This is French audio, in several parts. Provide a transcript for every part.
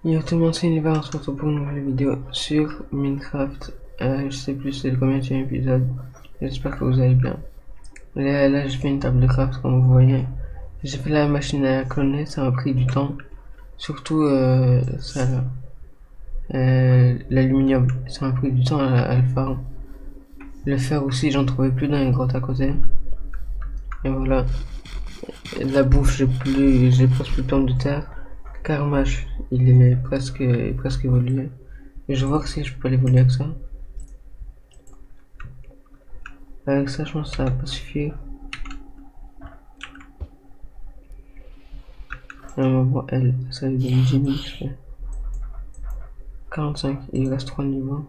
Yo tout le monde, c'est Univer, on se retrouve pour une nouvelle vidéo sur Minecraft. Je sais plus c'est le combienième épisode. J'espère que vous allez bien. Là j'ai fait une table de craft comme vous voyez. J'ai fait la machine à cloner, ça m'a pris du temps. Surtout ça là. L'aluminium, ça m'a pris du temps à le faire. Le fer aussi, j'en trouvais plus dans les grottes à côté. Et voilà. Et de la bouffe, j'ai presque plus de pommes de terre. Carmache, il est presque évolué. Et je vois que si je peux pas l'évoluer avec ça. Avec ça, je pense que ça va pas suffire. À un moment, elle, ça lui donne 10 000, je fais 45, il reste 3 niveaux.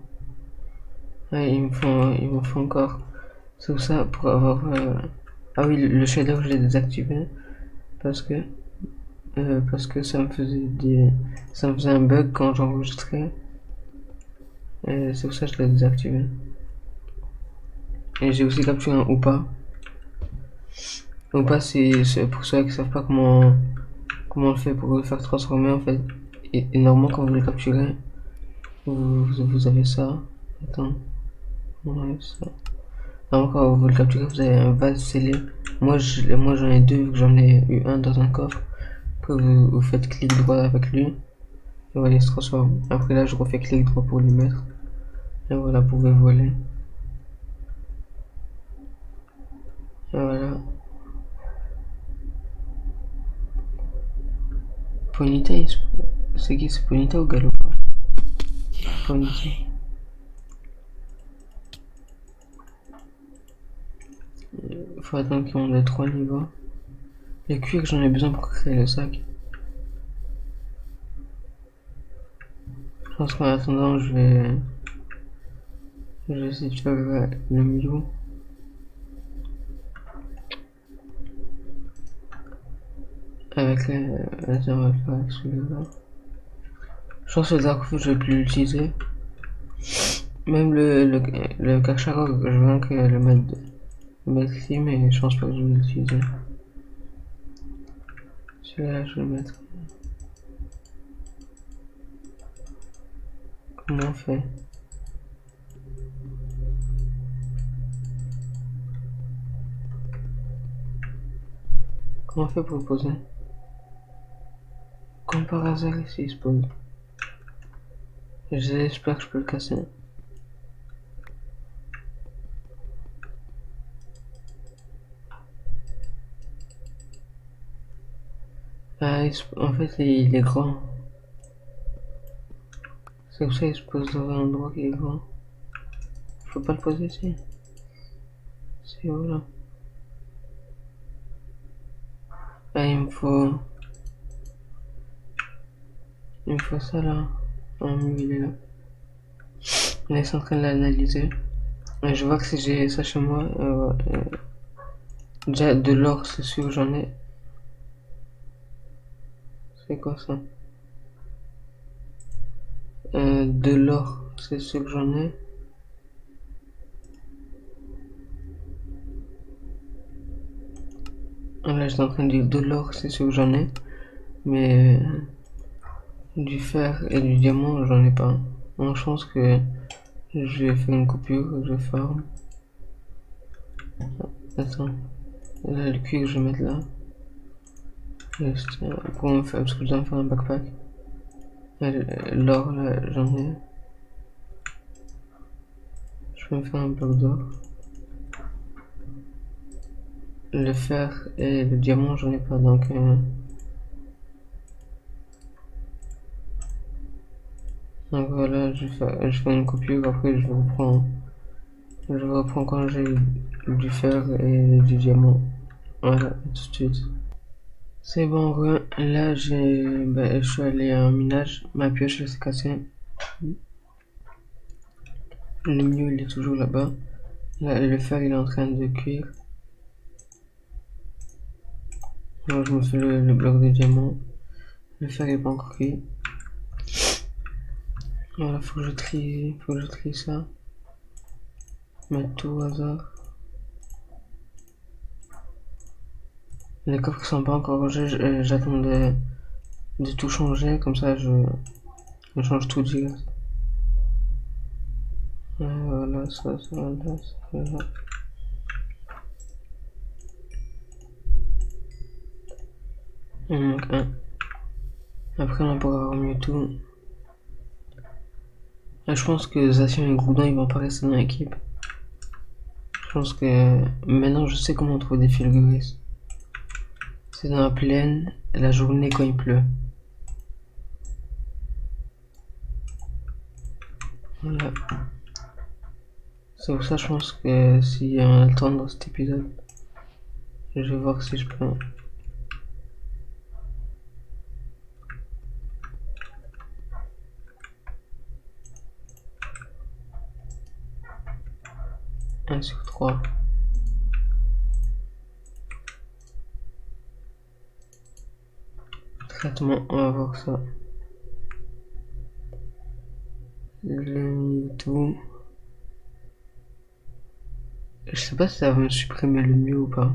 Ouais, il me faut encore. C'est pour ça, pour avoir. Ah oui, le shader, je l'ai désactivé. Parce que. Parce que ça me faisait ça me faisait un bug quand j'enregistrais. Et c'est pour ça que je l'ai désactivé. Et j'ai aussi capturé un Oupa. Oupa, c'est pour ceux qui savent pas comment on le fait pour le faire transformer en fait. Et normalement, quand vous le capturez, vous avez ça. Attends. Ouais, ça. Alors, quand vous le capturez, vous avez un vase scellé. Moi j'en ai deux, vu que j'en ai eu un dans un coffre. Après, vous faites clic droit avec lui. Et voilà, il se transforme. Après, là, je refais clic droit pour lui mettre. Et voilà, vous pouvez voler. Et voilà. Ponyta, c'est qui? C'est Ponyta ou Galopa? Ponyta. Faut attendre qu'ils montent de 3 niveaux. Le cuir, j'en ai besoin pour créer le sac. Je pense qu'en attendant, je vais essayer de faire le Mew. Avec les. Vas-y, on va faire avec celui-là. Je pense que le Darkfoot, je vais plus l'utiliser. Même le Cacharog, je veux que le mettre ici, mais je pense pas que je vais l'utiliser. Celui-là, je vais le mettre. Comment on fait? Comment on fait pour le poser? Comme par hasard, ici, il se pose. J'espère que je peux le casser. Ah, en fait, il est grand. C'est pour ça qu'il se pose dans un endroit qui est grand. Faut pas le poser ici. C'est où là? Ah, il me faut ça là. Ah, il est là. On est en train de l'analyser. Et je vois que si j'ai ça chez moi, déjà de l'or, c'est sûr que j'en ai. C'est quoi ça? De l'or, c'est sûr que j'en ai. Là, j'étais en train de dire de l'or, c'est sûr que j'en ai. Mais du fer et du diamant, j'en ai pas. Donc, je pense que je vais faire une coupure, je farm. Attends. Là, le cuir, je vais mettre là. Juste pour me faire, parce que je dois me faire un backpack. L'or, là, j'en ai. Je peux me faire un bloc d'or. Le fer et le diamant, j'en ai pas, donc voilà, je fais une coupure, après je reprends quand j'ai du fer et du diamant. Voilà, tout de suite. C'est bon, là je suis allé en minage, ma pioche elle s'est cassée. Le mieux il est toujours là-bas. Là, le fer il est en train de cuire. Alors je me fais le bloc de diamant. Le fer est pas encore cuit. Voilà, faut que je trie ça. Mettre tout au hasard. Les coffres sont pas encore rangés, j'attends de tout changer, comme ça On change tout direct. Voilà, ça va là, ça va là. Il manque un. Après, on pourra remuer tout. Là, je pense que Zacian et Groudon, ils vont pas rester dans l'équipe. Je pense que maintenant, je sais comment trouver des Fulguris. C'est dans la plaine, la journée quand il pleut. Voilà. C'est pour ça, je pense que si on a le temps dans cet épisode, je vais voir si je peux. Un sur 3. Traitement, on va voir ça. Le Mewtwo. Je sais pas si ça va me supprimer le Mew ou pas.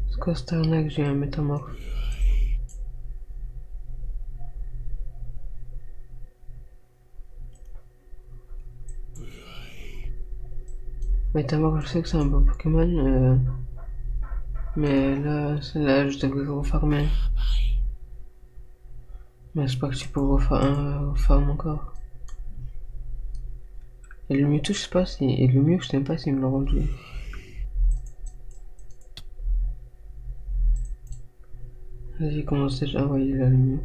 C'est quoi cette arnaque? J'ai un métamorphe. Métamorphe, je sais que c'est un beau Pokémon, mais là, je devrais refarmer. Mais c'est pas que tu peux refarmer encore. Et le Mewtwo, je sais pas si. Et le Mew, je sais pas s'il me l'a rendu. Vas-y, commence déjà. Ouais, il a le Mew.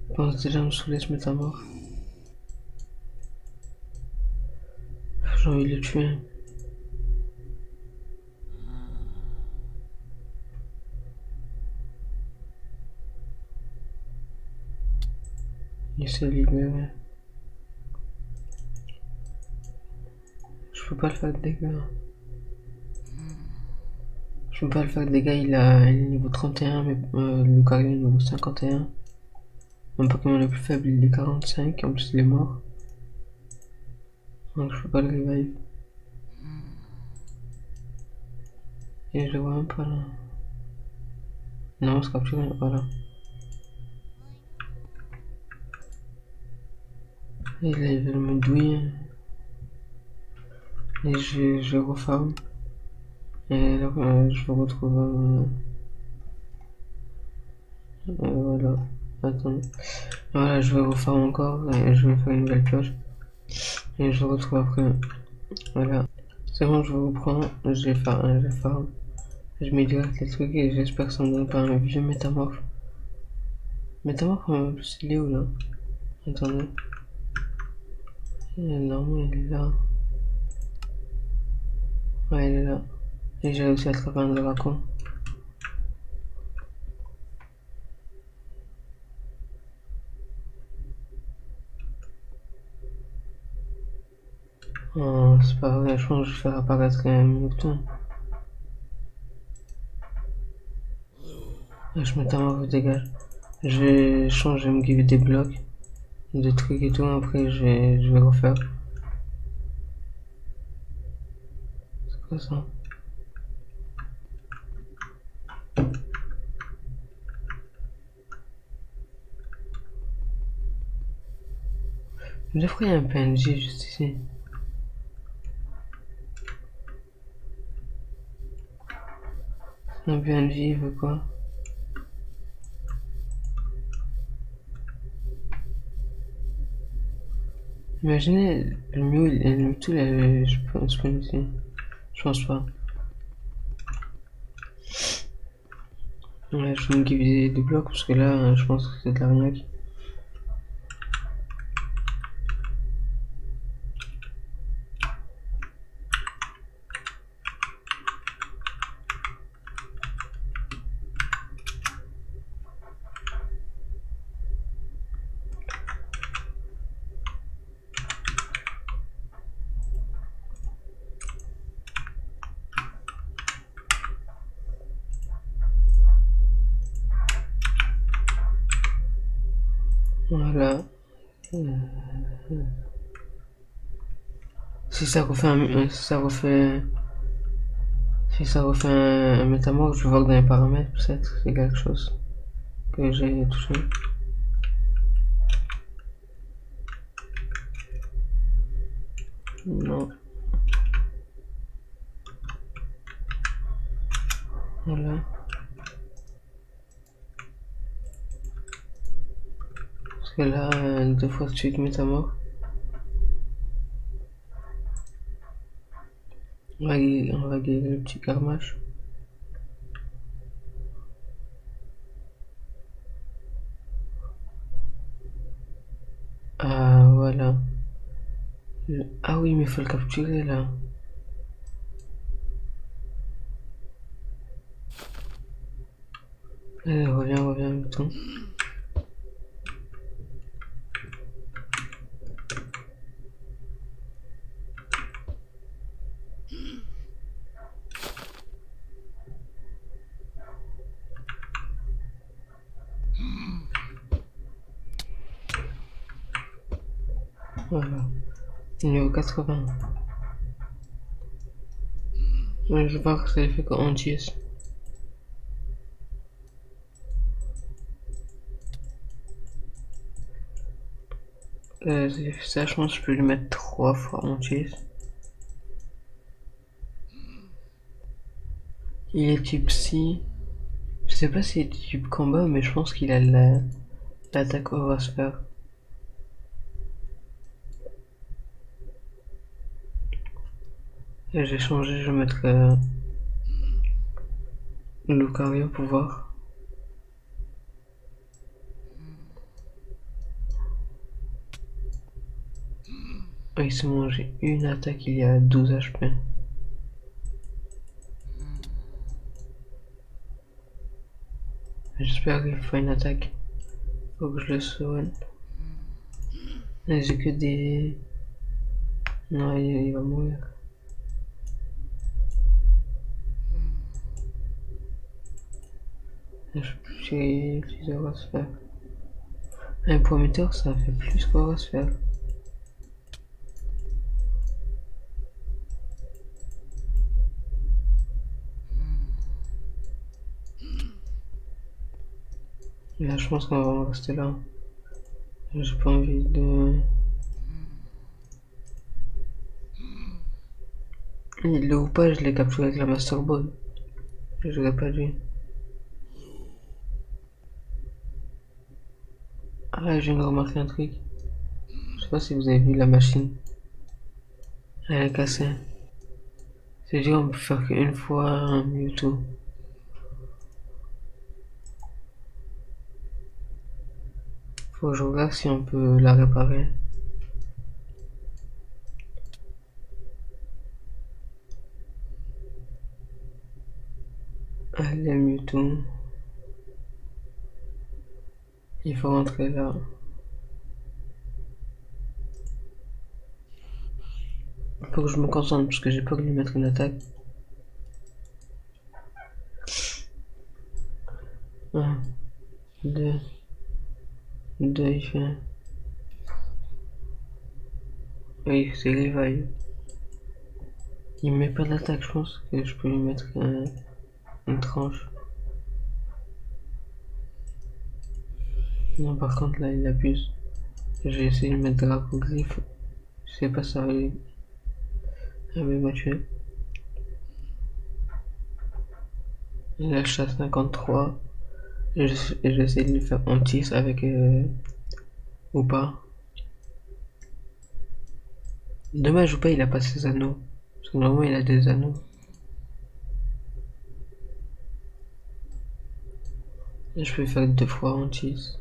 Il commence déjà à me saouler ce métamorphe. J'ai envie de le tuer. Il s'est libéré. Je peux pas le faire de dégâts. Je peux pas le faire de dégâts, il est niveau 31, mais Lucario est niveau 51. Mon Pokémon le plus faible, il est 45, en plus il est mort. Donc je peux pas le revive. Et je le vois même pas là. Non, on se capture, voilà. Et là, il veut me douiller. Et je refarme. Et là, je le retrouve. Voilà. Attends. Voilà, je vais refarm encore. Et je vais faire une nouvelle pioche. Et je le retrouve après. Voilà. C'est bon, je reprends. Je farm. Je mets direct les trucs et j'espère que ça me donne pas un vieux métamorphe. Métamorphe, en plus, il est où là? Attendez. Normalement, il est là. Ouais, il est là. Et j'ai réussi à attraper un dragon. Oh, c'est pas vrai, je pense que je vais faire apparaître un mouton. Je métamorphe, dégage. Je vais changer, me give des blocs, des trucs et tout, après je vais refaire. C'est quoi ça? Des fois, il y a un PNJ juste ici. Un PNJ, il veut quoi? Imaginez, le Mewtwo, je pense pas ici. Je pense pas. Ouais, je vais me give des blocs parce que là, je pense que c'est de l'arnaque. Voilà. Si ça refait un métamorphe, je vais voir dans les paramètres, peut-être c'est quelque chose que j'ai touché. Non. Voilà. Parce que là, 2 fois de suite métamorphe. On va guérir le petit carmage. Ah, voilà. Ah oui, mais il faut le capturer là. Allez, reviens, mouton. Voilà. Niveau 80. Ouais, je vais voir que ça fait qu'en 10. Ça, je pense que je peux lui mettre 3 fois en 10. Il est type psy. Je sais pas s'il est type combat, mais je pense qu'il a l'attaque aura sphère. Et j'ai changé, je vais mettre Lucario pour voir. Ah, il s'est mangé une attaque, il y a 12 HP. J'espère qu'il fera une attaque. Faut que je le soigne. J'ai que des... Non, il va mourir. J'ai utilisé aura sphère. Un prometteur, ça fait plus qu'aura sphère. Là, je pense qu'on va rester là. J'ai pas envie de... Il est ou pas, je l'ai capturé avec la Master Ball. J'aurais pas dû. Ah, j'ai remarqué un truc. Je sais pas si vous avez vu la machine. Elle est cassée. C'est-à-dire on peut faire qu'une fois un Mewtwo. Faut que je regarde si on peut la réparer. Allez Mewtwo. Il faut rentrer là. Faut que je me concentre parce que j'ai peur de lui mettre une attaque. 1, 2, 2, il fait. Oui, c'est revive. Il met pas d'attaque, je pense que je peux lui mettre une tranche. Non, par contre, là, il abuse. J'ai essayé de mettre Dracoglyph. Je sais pas, ça va m'a tué. Il a 53. Et j'essaie de lui faire un 10 avec ou pas. Dommage ou pas, il a pas ses anneaux. Parce que normalement, il a des anneaux. Et je peux faire 2 fois en 10.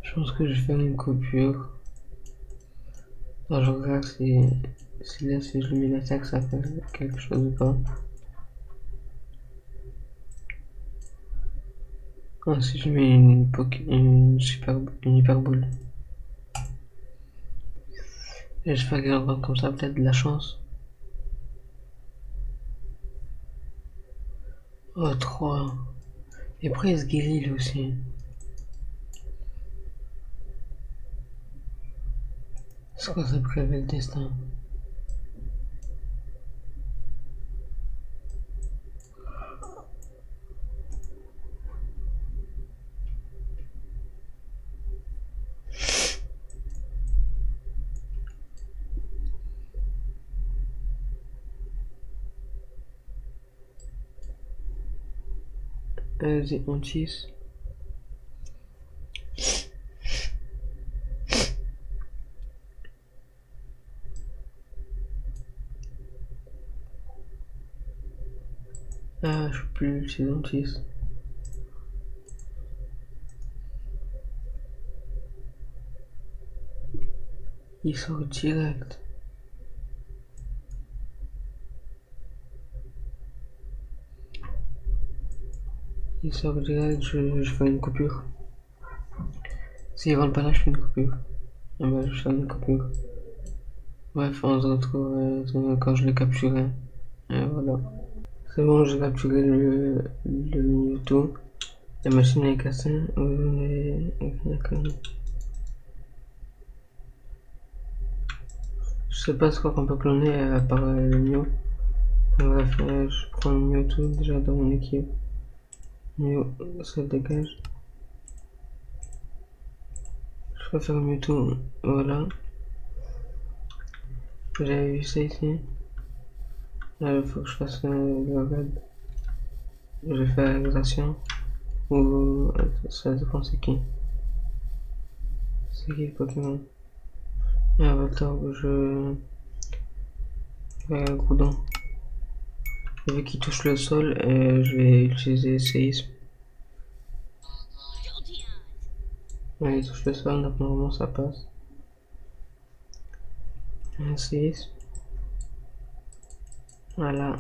Je pense que je vais faire une coupure. Alors, je regarde si là, si je lui mets l'attaque, ça fait quelque chose ou pas. Ah, si je mets une hyperbole. Et je fais un comme ça, peut-être de la chance. Oh, 3. Et après, il se guérit lui aussi. C'est quoi ça prévient le destin? Vas-y, on tisse. Ah, je peux plus l'utiliser, on tisse. Il sort direct. Il sort direct, je fais une coupure. S'il rentre pas là, je fais une coupure. Ah bah, je fais une coupure. Bref, on se retrouve quand je l'ai capturé. Et voilà. C'est bon, j'ai capturé le Mewtwo. La machine est cassée. Je sais pas ce qu'on peut cloner à part le Mew. Bref, je prends le Mewtwo déjà dans mon équipe. Mew, ça dégage. Je préfère le Mewtwo, voilà. J'avais vu ça ici. Là, il faut que je fasse le raid. Je fais la régression. Ou ça dépend c'est qui. C'est qui le Pokémon? Ah, Voltorb, je vais à Groudon. Vu qu'il touche le sol, je vais utiliser séisme. Ouais, il touche le sol, donc normalement ça passe. Un séisme. Voilà.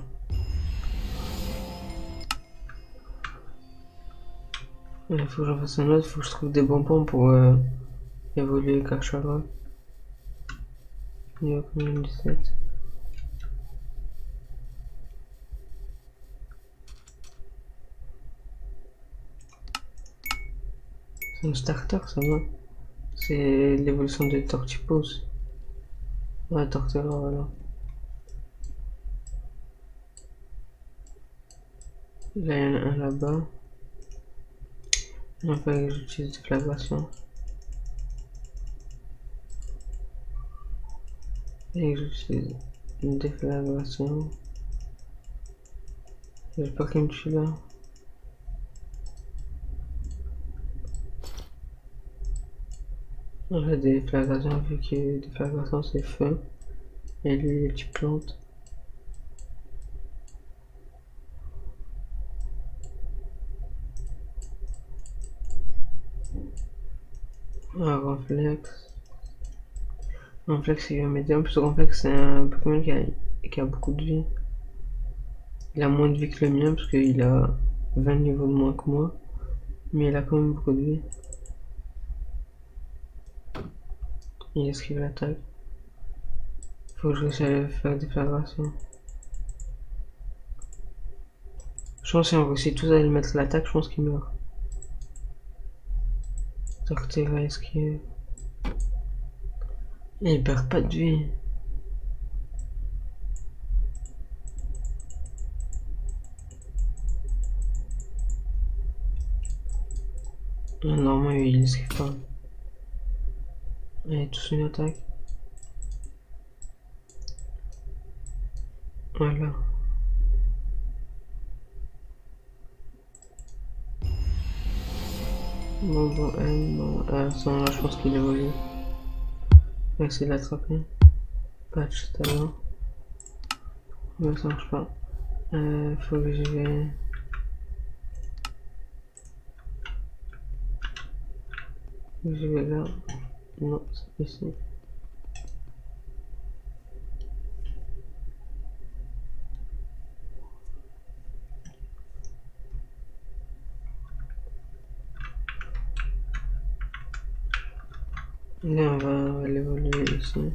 Il faut que j'en fasse un autre, il faut que je trouve des bonbons pour évoluer Cachara. Niveau combien 17. C'est un starter ça va. C'est l'évolution de Tortipose. Ouais, Torterra, voilà. Là, il y en a un là-bas. Il fallait que j'utilise déflagration. Et que j'utilise une déflagration. J'espère qu'il me tue là. On a des déflagrations vu que déflagration c'est feu. Et lui, les petites plantes. Ah, Renflex. Renflex, il va m'aider. En plus, Renflex, c'est un Pokémon qui a beaucoup de vie. Il a moins de vie que le mien, parce qu'il a 20 niveaux de moins que moi. Mais il a quand même beaucoup de vie. Il esquive l'attaque. Faut que je réussisse à faire des flagrations. Je pense que si on réussit tous à lui mettre l'attaque, je pense qu'il meurt. Torterra esquive. Et il perd pas de vie. Normalement, il esquive pas. Allez, tous une attaque. Voilà. Bon, bon, à ce moment-là, je pense qu'il évolue. On va essayer de l'attraper. Patch talent. Mais ça marche pas. Faut que j'y vais. J'y vais là. Non, c'est ici. Là, on va l'évoluer ici.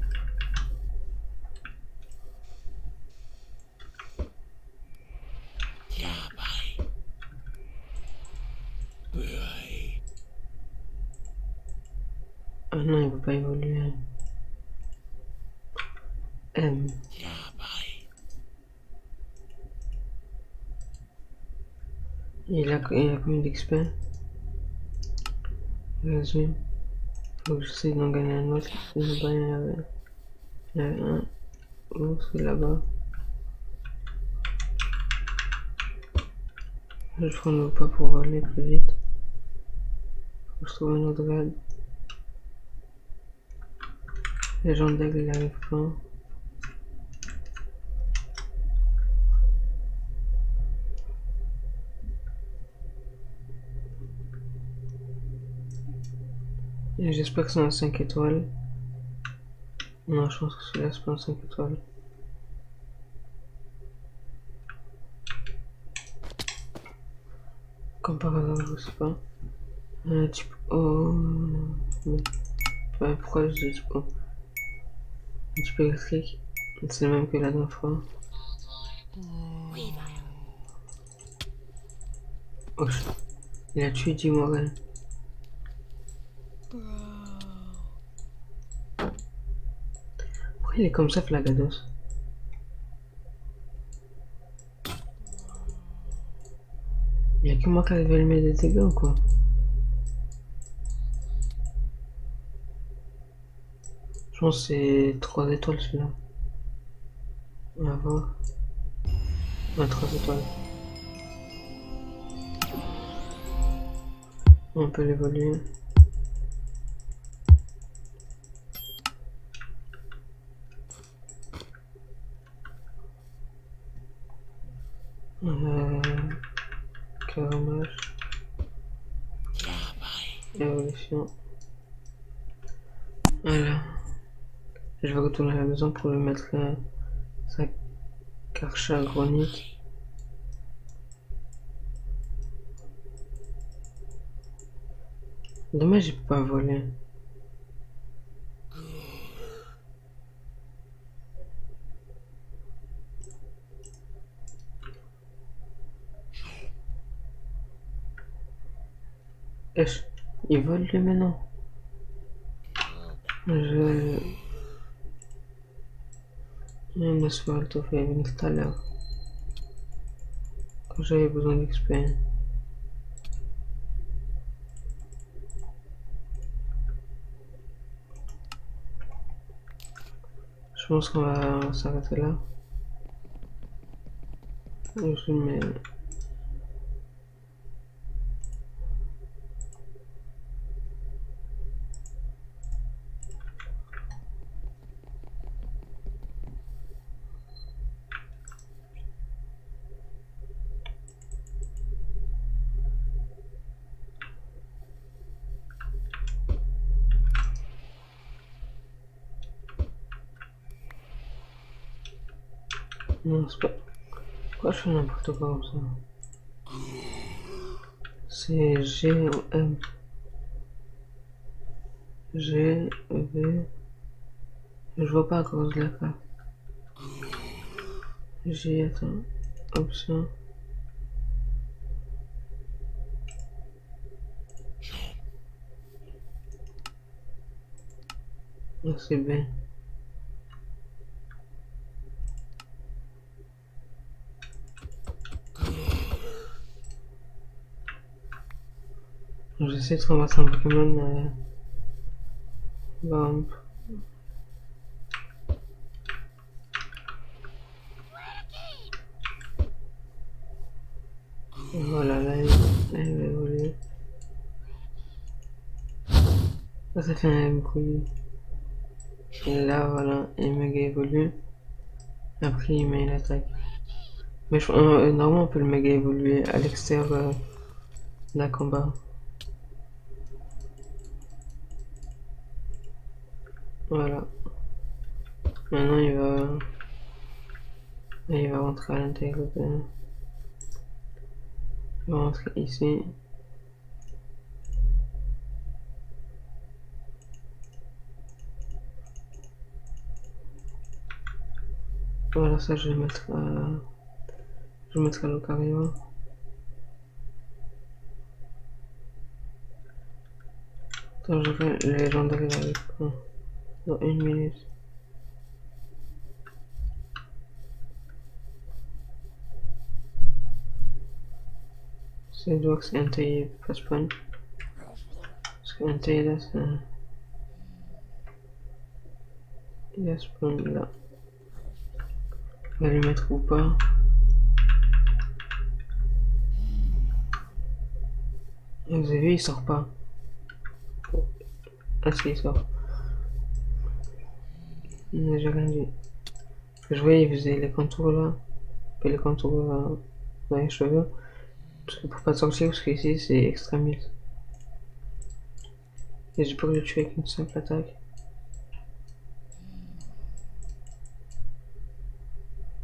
Ah non, il ne peut pas évoluer. M. Il a combien d'XP? Vas-y. Faut que j'essaie d'en gagner un autre. Là-bas, il y avait un. Où c'est là-bas? Je prends le pas pour aller plus vite. Faut que je trouve un autre grade. Les gens d'aigle, il arrive pas. Et j'espère que c'est un 5 étoiles. Non, je pense que celui-là, c'est pas un 5 étoiles. Comme par hasard, je sais pas. Type O. Ouais, pourquoi je dis type O? Un type électrique. C'est le même que la dernière fois. Oh, il a tué 10 Morel. Pourquoi il est comme ça, Flagados? Il y a que moi qui arrive à lui mettre des dégâts ou quoi? Je pense que c'est 3 étoiles celui-là. On va voir. Ouais, 3 étoiles. On peut l'évoluer. Caramage. Évolution. Voilà. Je vais retourner à la maison pour lui mettre sa karcha granite. Dommage, il peut pas voler. Est-ce il vole lui maintenant? Je... Il me suis fait venir tout à l'heure. Quand j'avais besoin d'XP. Je pense qu'on va s'arrêter là. Je mets... Non, c'est pas... Pourquoi je fais n'importe quoi comme ça? C'est G ou M. G, V... Je vois pas à cause de la carte. G, attends. Option. Ah, c'est B. J'essaie de ramasser un Pokémon. Bon. Voilà, là, il va évoluer. Là, ça fait un bruit. Et là, voilà, il méga évolue. Après, il met une attaque. Mais normalement, on peut le méga évoluer à l'extérieur d'un combat. Voilà. Maintenant, il va rentrer à l'intérieur de... Il va rentrer ici. Voilà, ça je vais mettre je vais mettre à l'Ocario. Attends, je vais le légendaire avec dans 1 minute. C'est doit que c'est un taillé pas spawn. Parce qu'un taillé là, c'est il a spawn là. On va lui mettre ou pas. Et vous avez vu, il sort pas. Ah si, il sort. J'ai rien dit. Je voyais, il faisait les contours là. Puis les contours dans les cheveux. Parce que pour pas sortir, parce qu'ici c'est extrémiste. Et j'ai pas le tuer avec une simple attaque.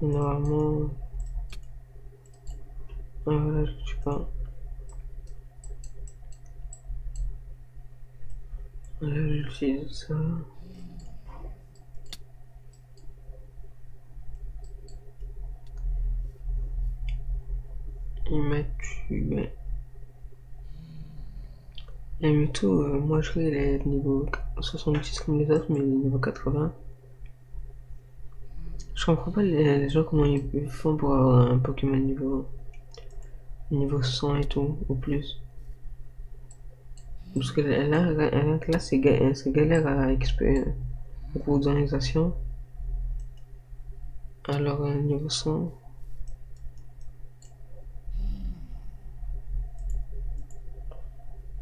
Et normalement. Ah voilà, je le tue pas. Là, j'utilise ça. Il m'a tué. Et Mewtwo, moi je il est niveau 70 comme les autres, mais il est niveau 80. Je comprends pas les gens comment ils font pour avoir un Pokémon niveau 100 et tout, ou plus. Parce que là c'est galère à XP, beaucoup d'organisation. Alors niveau 100,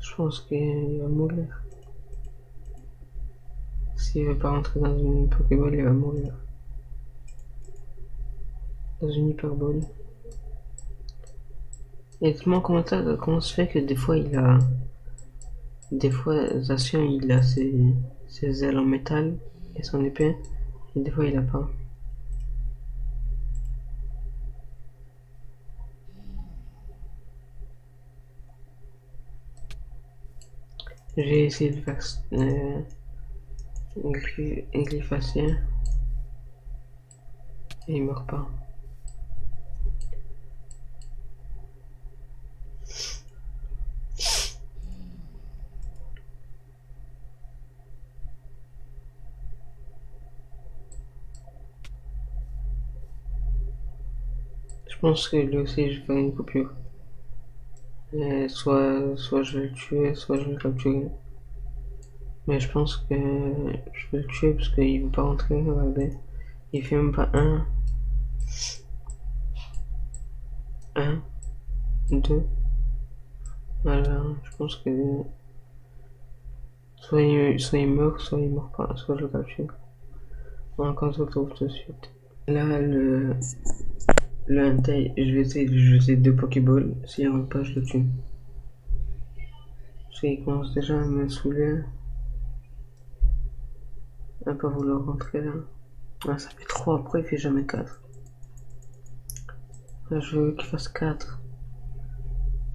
je pense qu'il va mourir. S'il veut pas rentrer dans une Pokéball, il va mourir. Dans une Hyperball. Et comment se fait que des fois il a. Des fois Zacian il a ses ailes en métal et son épée, et des fois il a pas. J'ai essayé de faire Glyphacien et il meurt pas. Je pense que lui aussi je vais faire une coupure. Et soit je vais le tuer, soit je vais le capturer. Mais je pense que je vais le tuer parce qu'il veut pas rentrer, regardez. Il fait même pas 1, 2. Voilà, je pense que soit il meurt, soit il meurt pas, soit je le capture. On se retrouve tout de suite. Là, le Entei, je vais essayer de jeter 2 Pokéballs. S'il rentre pas, je le tue. Parce qu'il commence déjà à me saouler. À pas vouloir rentrer là. Ah, ça fait 3, pourquoi il fait jamais 4? Là, je veux qu'il fasse 4.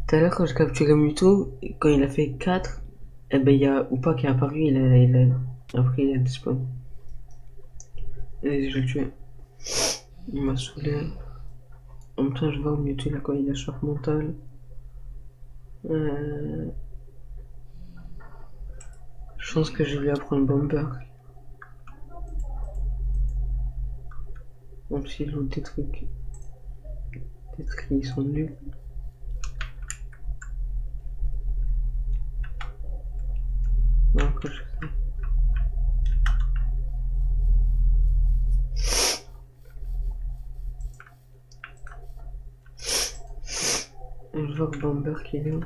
Tout à l'heure, quand je capturais Mewtwo, quand il a fait 4, eh ben, il y a Upa qui est apparu, après il a disparu. Et je le tué. Il m'a saoulé. En même temps, je vois Mewtwo là quand il a choc mental. Je pense que je vais lui apprendre Bomber. Même s'il joue des trucs qui sont nuls. Non, que je sais. Je vois que Bomber qui est là.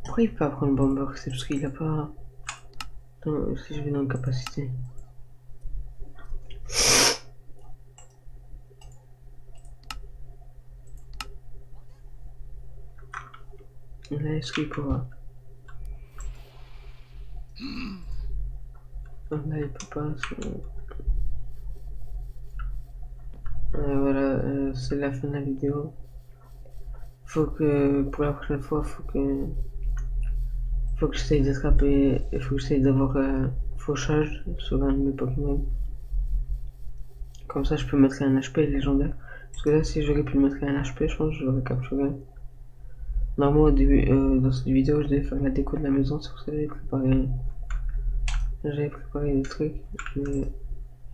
Pourquoi il peut pas prendre Bomber? C'est parce qu'il a pas. Attends, si je vais dans capacité. Là, est-ce qu'il pourra? Ah, là, il peut pas. Voilà, c'est la fin de la vidéo. faut que pour la prochaine fois, faut que j'essaye d'attraper, il faut que j'essaye d'avoir fauchage sur un de mes Pokémon. Comme ça, je peux mettre un HP légendaire. Parce que là, si j'aurais pu mettre un HP, je pense que je l'aurais capturé. Normalement, au début, dans cette vidéo, je devais faire la déco de la maison, c'est pour ça que j'avais préparé des trucs, mais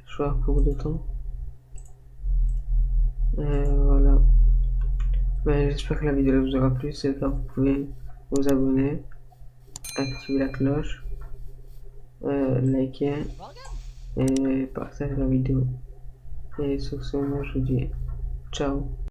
je vais avoir beaucoup de temps. Voilà. Mais j'espère que la vidéo vous aura plu. Si c'est le cas, vous pouvez vous abonner, activer la cloche, liker et partager la vidéo. Et sur ce, moi je vous dis ciao.